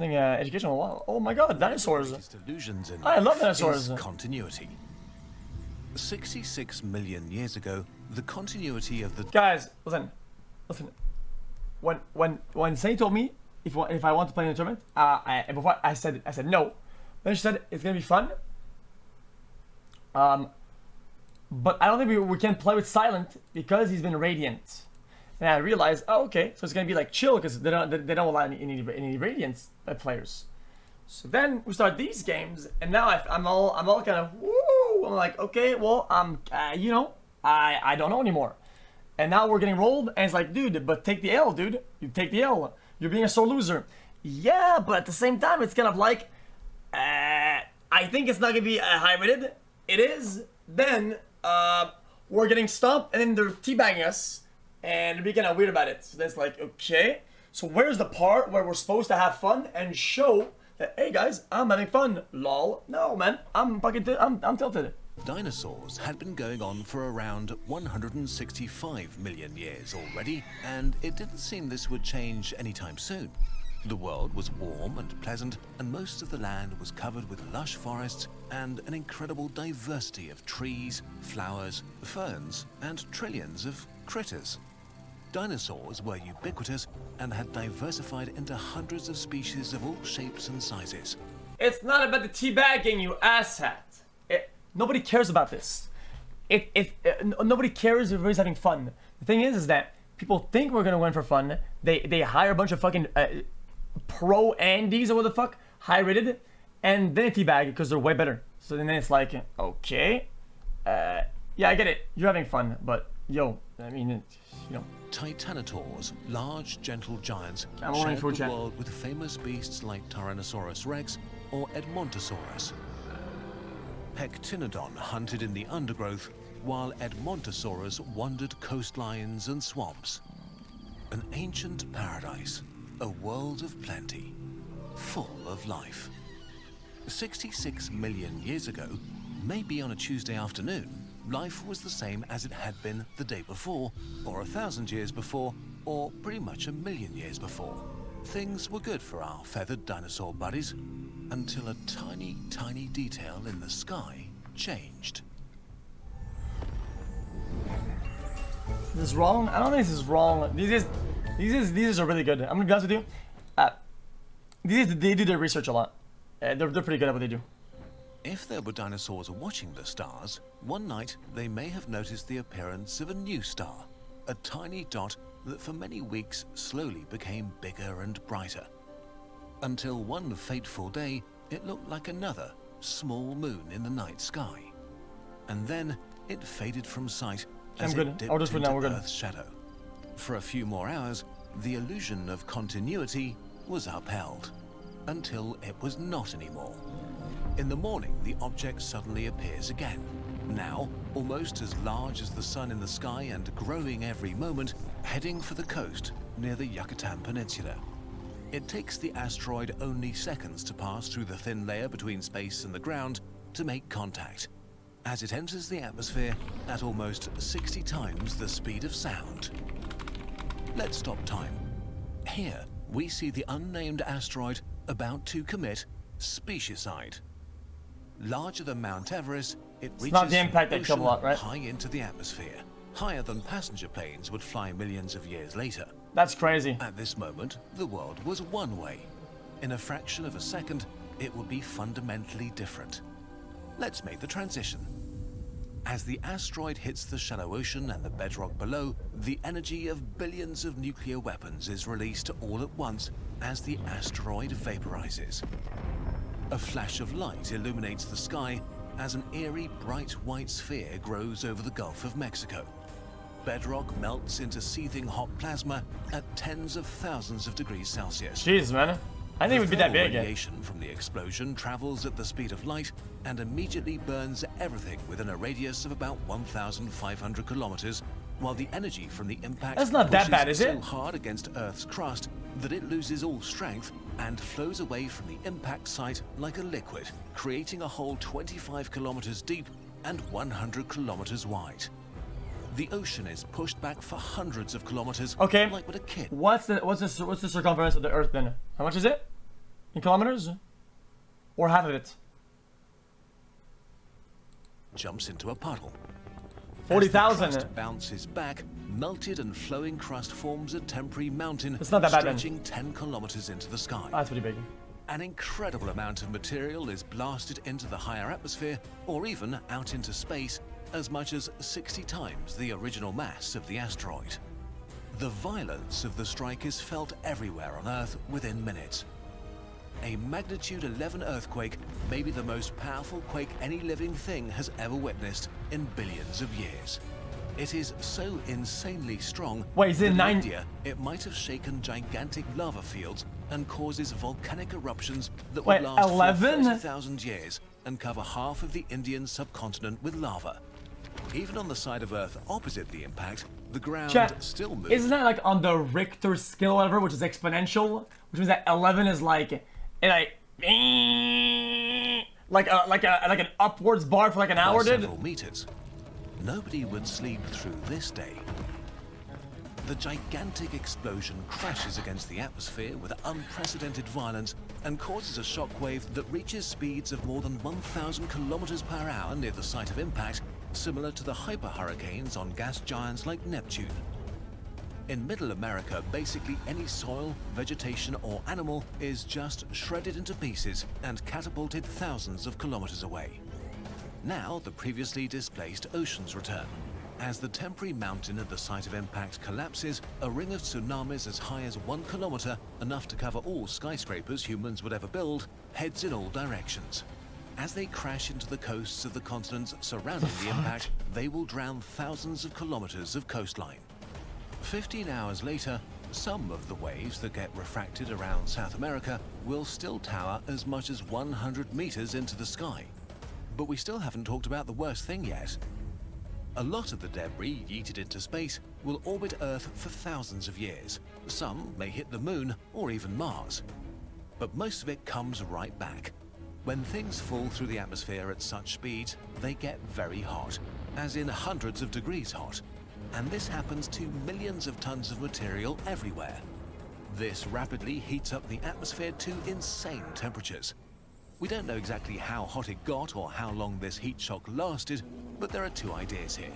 Educational. Oh my god, dinosaurs. I love dinosaurs. Continuity. 66 million years ago, the continuity of the... Guys, listen. When Sunny told me if I want to play in a tournament, before I said no. Then she said it's gonna be fun. But I don't think we can play with Silent because he's been Radiant. And I realized, oh, okay, so it's gonna be like chill because they don't allow any Radiant players. So then we start these games, and now I'm all kind of woo. I'm like, okay, well, you know, I don't know anymore. And now we're getting rolled, and it's like, dude, but take the L, dude. You take the L. You're being a sore loser. Yeah, but at the same time, it's kind of like, I think it's not gonna be high rated. It is. Then we're getting stomped, and then they're teabagging us. And they're being kind of weird about it. So that's like, okay. So where's the part where we're supposed to have fun and show that, hey guys, I'm having fun. Lol. No, man. I'm tilted. Dinosaurs had been going on for around 165 million years already, and it didn't seem this would change anytime soon. The world was warm and pleasant, and most of the land was covered with lush forests and an incredible diversity of trees, flowers, ferns, and trillions of critters. Dinosaurs were ubiquitous and had diversified into hundreds of species of all shapes and sizes. It's not about the teabagging, you asshat. Nobody cares about this. Nobody cares if everybody's having fun. The thing is that people think we're gonna win for fun. They hire a bunch of fucking pro Andes or what the fuck, high rated, and then they teabag because they're way better. So then it's like, okay, yeah, I get it. You're having fun, but yo, I mean, you know. Titanosaurs, large, gentle giants, shared the world with famous beasts like Tyrannosaurus rex or Edmontosaurus. Pectinodon hunted in the undergrowth, while Edmontosaurus wandered coastlines and swamps. An ancient paradise, a world of plenty, full of life. 66 million years ago, maybe on a Tuesday afternoon, life was the same as it had been the day before, or 1,000 years before, or pretty much 1,000,000 years before. Things were good for our feathered dinosaur buddies, until a tiny, tiny detail in the sky changed. This is wrong? I don't think this is wrong. These are really good. I'm gonna be honest with you. They do their research a lot. They're pretty good at what they do. If there were dinosaurs watching the stars, one night they may have noticed the appearance of a new star, a tiny dot that for many weeks slowly became bigger and brighter. Until one fateful day, it looked like another small moon in the night sky. And then it faded from sight as it dipped into Earth's shadow. For a few more hours, the illusion of continuity was upheld, until it was not anymore. In the morning, the object suddenly appears again, now almost as large as the sun in the sky and growing every moment, heading for the coast near the Yucatan Peninsula. It takes the asteroid only seconds to pass through the thin layer between space and the ground to make contact, as it enters the atmosphere at almost 60 times the speed of sound. Let's stop time. Here, we see the unnamed asteroid about to commit specieside. Larger than Mount Everest, it reaches not the impact that killed a lot, right? high into the atmosphere, higher than passenger planes would fly millions of years later. That's crazy. At this moment, the world was one way. In a fraction of a second, it would be fundamentally different. Let's make the transition. As the asteroid hits the shallow ocean and the bedrock below, the energy of billions of nuclear weapons is released all at once as the asteroid vaporizes. A flash of light illuminates the sky as an eerie bright white sphere grows over the Gulf of Mexico. Bedrock melts into seething hot plasma at tens of thousands of degrees Celsius. Jeez, man. I think it would be that big. Radiation from the explosion travels at the speed of light and immediately burns everything within a radius of about 1,500 kilometers, while the energy from the impact That's not that bad, is it? so hard against Earth's crust that it loses all strength and flows away from the impact site like a liquid, creating a hole 25 kilometers deep and 100 kilometers wide. The ocean is pushed back for hundreds of kilometers. Okay. Like what a kid. What's the circumference of the Earth then? How much is it? In kilometers? Or half of it? Jumps into a puddle. 40,000. As the crust bounces back, melted and flowing crust forms a temporary mountain It's not that bad then. stretching 10 kilometers into the sky. That's pretty big. An incredible amount of material is blasted into the higher atmosphere or even out into space, as much as 60 times the original mass of the asteroid. The violence of the strike is felt everywhere on Earth within minutes. A magnitude 11 earthquake may be the most powerful quake any living thing has ever witnessed in billions of years. It is so insanely strong Wait, is it that in 9? India it might have shaken gigantic lava fields and causes volcanic eruptions that Wait, will last 11? for 30,000 years and cover half of the Indian subcontinent with lava. Even on the side of Earth opposite the impact, the ground Chat, still moves. isn't that like on the Richter scale or whatever, which is exponential? Which means that 11 is like an upwards bar for like an by hour, dude. several meters. Nobody would sleep through this day. The gigantic explosion crashes against the atmosphere with unprecedented violence and causes a shockwave that reaches speeds of more than 1,000 kilometers per hour near the site of impact, similar to the hyperhurricanes on gas giants like Neptune. In Middle America, basically any soil, vegetation, or animal is just shredded into pieces and catapulted thousands of kilometers away. Now, the previously displaced oceans return. As the temporary mountain at the site of impact collapses, a ring of tsunamis as high as 1 kilometer, enough to cover all skyscrapers humans would ever build, heads in all directions. As they crash into the coasts of the continents surrounding the impact, they will drown thousands of kilometers of coastline. 15 hours later, some of the waves that get refracted around South America will still tower as much as 100 meters into the sky. But we still haven't talked about the worst thing yet. A lot of the debris yeeted into space will orbit Earth for thousands of years. Some may hit the Moon or even Mars. But most of it comes right back. When things fall through the atmosphere at such speeds, they get very hot, as in hundreds of degrees hot. And this happens to millions of tons of material everywhere. This rapidly heats up the atmosphere to insane temperatures. We don't know exactly how hot it got or how long this heat shock lasted, but there are two ideas here.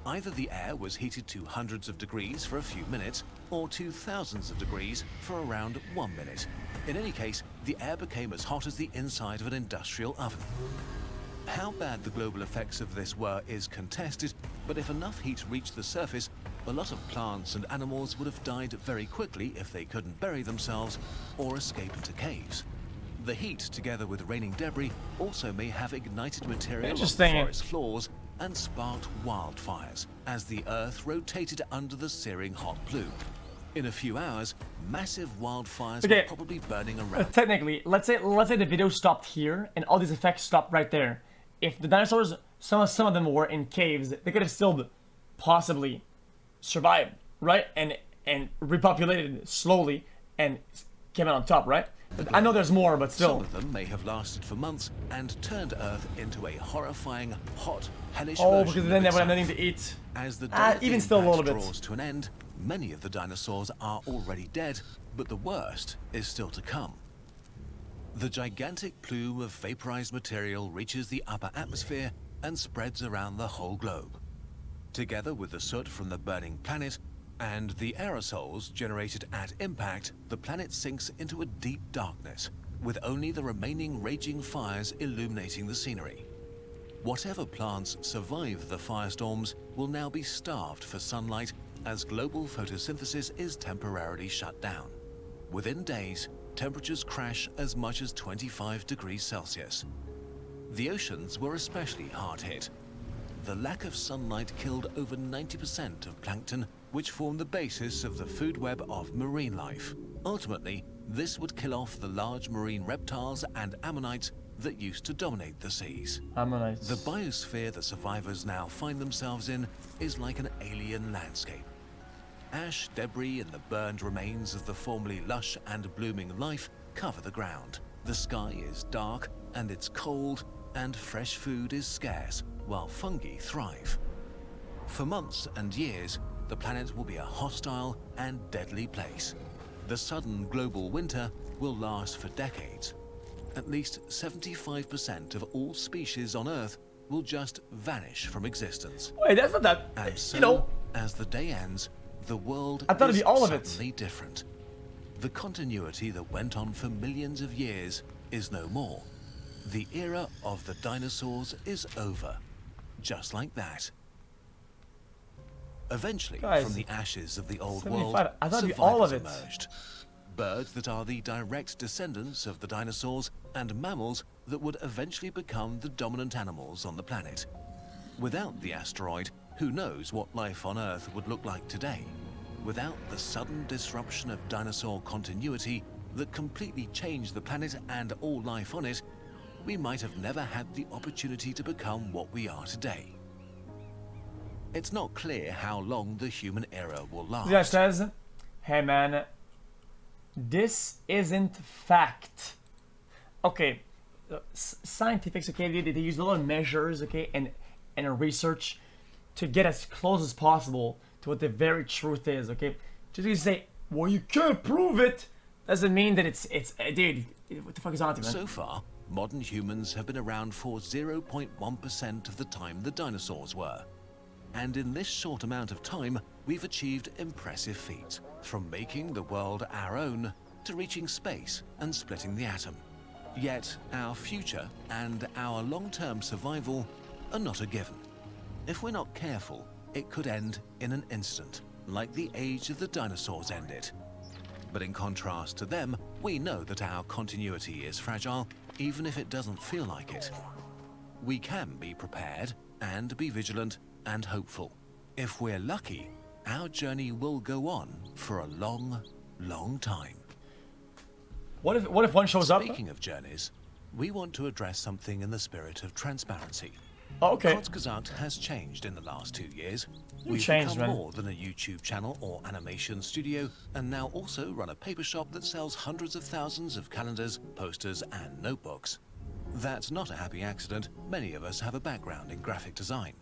Either the air was heated to hundreds of degrees for a few minutes, or to thousands of degrees for around 1 minute. In any case, the air became as hot as the inside of an industrial oven. How bad the global effects of this were is contested, but if enough heat reached the surface, a lot of plants and animals would have died very quickly if they couldn't bury themselves or escape into caves. The heat, together with raining debris, also may have ignited material on forest floors and sparked wildfires as the Earth rotated under the searing hot plume. In a few hours, massive wildfires were probably burning around. Technically, let's say the video stopped here and all these effects stopped right there. If the dinosaurs, some of them were in caves, they could have still possibly survived, right? And repopulated slowly and came out on top, right? I know there's more, but still. Some of them may have lasted for months and turned Earth into a horrifying, hot, hellish version because then they would have nothing to eat. As the day even still a little bit draws to an end, many of the dinosaurs are already dead, but the worst is still to come. The gigantic plume of vaporized material reaches the upper atmosphere and spreads around the whole globe. Together with the soot from the burning planet and the aerosols generated at impact, the planet sinks into a deep darkness, with only the remaining raging fires illuminating the scenery. Whatever plants survive the firestorms will now be starved for sunlight as global photosynthesis is temporarily shut down. Within days, temperatures crash as much as 25 degrees Celsius. The oceans were especially hard hit. The lack of sunlight killed over 90% of plankton, which form the basis of the food web of marine life. Ultimately, this would kill off the large marine reptiles and ammonites that used to dominate the seas. Ammonites. The biosphere the survivors now find themselves in is like an alien landscape. Ash, debris, and the burned remains of the formerly lush and blooming life cover the ground. The sky is dark and it's cold, and fresh food is scarce, while fungi thrive. For months and years, the planet will be a hostile and deadly place. The sudden global winter will last for decades, at least 75% of all species on Earth will just vanish from existence. Wait, that's not that. And so, you know, as the day ends, the world I thought it'd is be all of it. suddenly different. The continuity that went on for millions of years is no more. The era of the dinosaurs is over. Just like that. Eventually, Guys, from the ashes of the old 75. world, I thought it'd be all of survivors it. emerged. Birds that are the direct descendants of the dinosaurs, and mammals that would eventually become the dominant animals on the planet. Without the asteroid, who knows what life on Earth would look like today? Without the sudden disruption of dinosaur continuity that completely changed the planet and all life on it, we might have never had the opportunity to become what we are today. It's not clear how long the human era will last. this guy says, hey man, this isn't fact. Okay, scientifics, okay, they use a lot of measures, okay, and research to get as close as possible to what the very truth is, okay? Just because you say, well, you can't prove it, doesn't mean that it's dude, what the fuck is on to, man? So far, modern humans have been around for 0.1% of the time the dinosaurs were. And in this short amount of time, we've achieved impressive feats, from making the world our own to reaching space and splitting the atom. Yet our future and our long-term survival are not a given. If we're not careful, it could end in an instant, like the age of the dinosaurs ended. But in contrast to them, we know that our continuity is fragile, even if it doesn't feel like it. We can be prepared and be vigilant and hopeful. If we're lucky, our journey will go on for a long, long time. What if one shows up? Speaking of journeys, we want to address something in the spirit of transparency. Oh, okay. xQcOW has changed in the last 2 years. We've changed, become man. more than a YouTube channel or animation studio, and now also run a paper shop that sells hundreds of thousands of calendars, posters, and notebooks. That's not a happy accident. Many of us have a background in graphic design.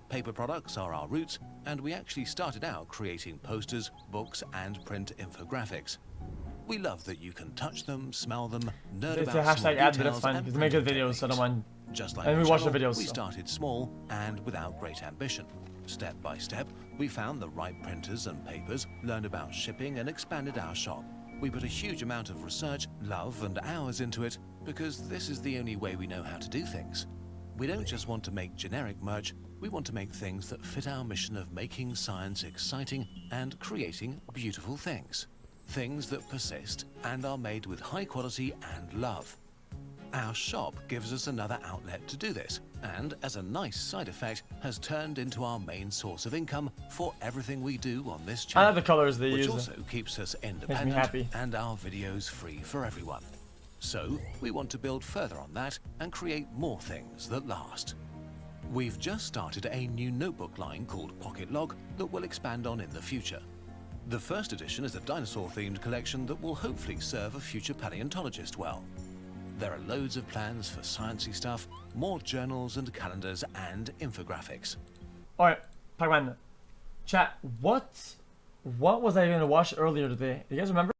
Paper products are our roots, and we actually started out creating posters, books, and print infographics. We love that you can touch them, smell them, nerd It's a about small hashtag ad, but that's details fine, and because they make good printing videos, so I don't techniques. mind. Just like And the we watch the channel, videos, we so. started small and without great ambition. Step by step, we found the right printers and papers, learned about shipping, and expanded our shop. We put a huge amount of research, love, and hours into it because this is the only way we know how to do things. We don't just want to make generic merch, we want to make things that fit our mission of making science exciting and creating beautiful things. Things that persist and are made with high quality and love. Our shop gives us another outlet to do this, and as a nice side effect, has turned into our main source of income for everything we do on this I channel. like the colors they which use. also keeps us independent happy. and our videos free for everyone. So, we want to build further on that and create more things that last. We've just started a new notebook line called Pocket Log that we'll expand on in the future. The first edition is a dinosaur-themed collection that will hopefully serve a future paleontologist well. There are loads of plans for sciencey stuff, more journals and calendars and infographics. Alright, Pac-Man. Chat, what was I gonna watch earlier today? Do you guys remember?